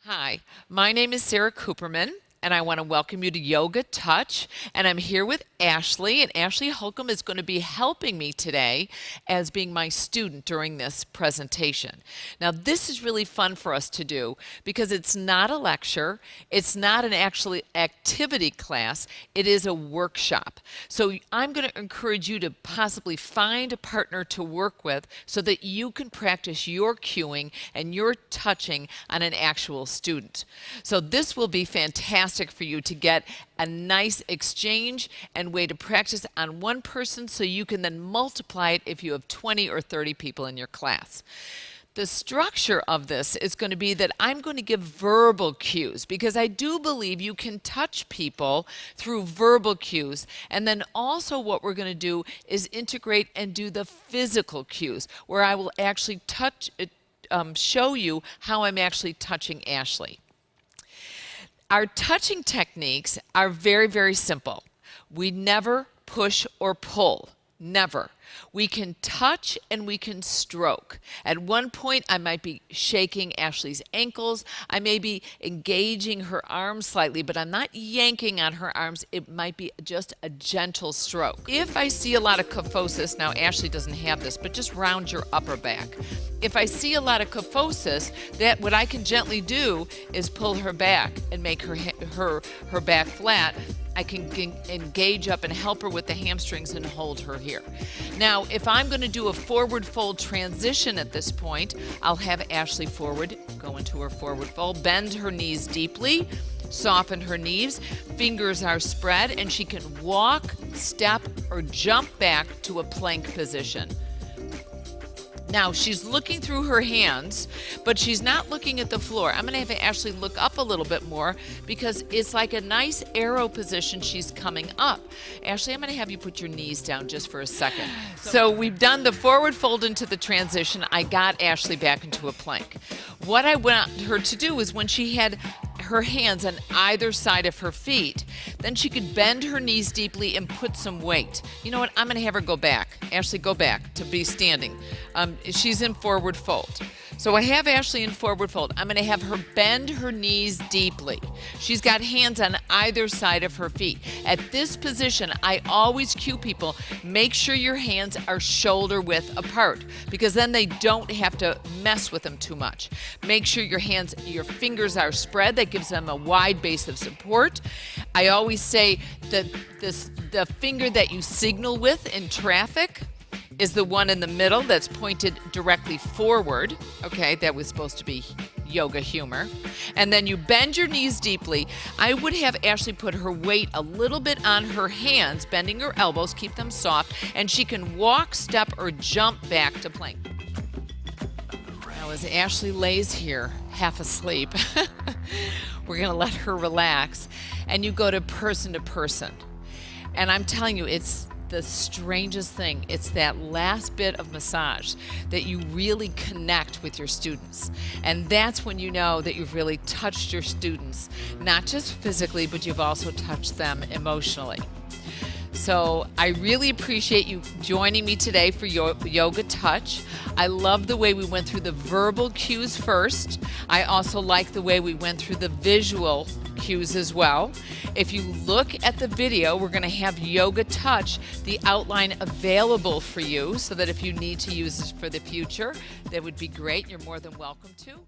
Hi, my name is Sara Kooperman, and I want to welcome you to Yoga Touch. And I'm here with Ashley, and Ashley Holcomb is going to be helping me today as being my student during this presentation. Now, this is really fun for us to do because it's not a lecture, it's not an actually activity class, it is a workshop. So I'm going to encourage you to possibly find a partner to work with so that you can practice your cueing and your touching on an actual student. So this will be fantastic for you to get a nice exchange and way to practice on one person so you can then multiply it if you have 20 or 30 people in your class. The structure of this is going to be that I'm going to give verbal cues because I do believe you can touch people through verbal cues. And then also what we're going to do is integrate and do the physical cues where I will actually show you how I'm actually touching Ashley. Our touching techniques are very, very simple. We never push or pull. Never. We can touch and we can stroke. At one point, I might be shaking Ashley's ankles. I may be engaging her arms slightly, but I'm not yanking on her arms. It might be just a gentle stroke. If I see a lot of kyphosis, now Ashley doesn't have this, but just round your upper back. If I see a lot of kyphosis, that what I can gently do is pull her back and make her back flat. I can engage up and help her with the hamstrings and hold her here. Now, if I'm going to do a forward fold transition at this point, I'll have Ashley forward, go into her forward fold, bend her knees deeply, soften her knees, fingers are spread, and she can walk, step, or jump back to a plank position. Now, she's looking through her hands, but she's not looking at the floor. I'm going to have Ashley look up a little bit more because it's like a nice arrow position she's coming up. Ashley, I'm going to have you put your knees down just for a second. So we've done the forward fold into the transition. I got Ashley back into a plank. What I want her to do is when she had her hands on either side of her feet, then she could bend her knees deeply and put some weight. You know what? I'm going to have her go back. Ashley, go back to be standing. She's in forward fold. So I have Ashley in forward fold. I'm going to have her bend her knees deeply. She's got hands on either side of her feet. At this position, I always cue people, make sure your hands are shoulder width apart because then they don't have to mess with them too much. Make sure your fingers are spread. That gives them a wide base of support. I always say that the finger that you signal with in traffic is the one in the middle that's pointed directly forward. Okay, that was supposed to be yoga humor. And then you bend your knees deeply. I would have Ashley put her weight a little bit on her hands, bending her elbows, keep them soft, and she can walk, step, or jump back to plank. Now as Ashley lays here, half asleep, we're gonna let her relax, and you go to person. And I'm telling you, it's the strangest thing. It's that last bit of massage that you really connect with your students. And that's when you know that you've really touched your students, not just physically, but you've also touched them emotionally. So I really appreciate you joining me today for Yoga Touch. I love the way we went through the verbal cues first. I also like the way we went through the visual cues as well. If you look at the video, we're going to have Yoga Touch, the outline available for you so that if you need to use this for the future, that would be great. You're more than welcome to.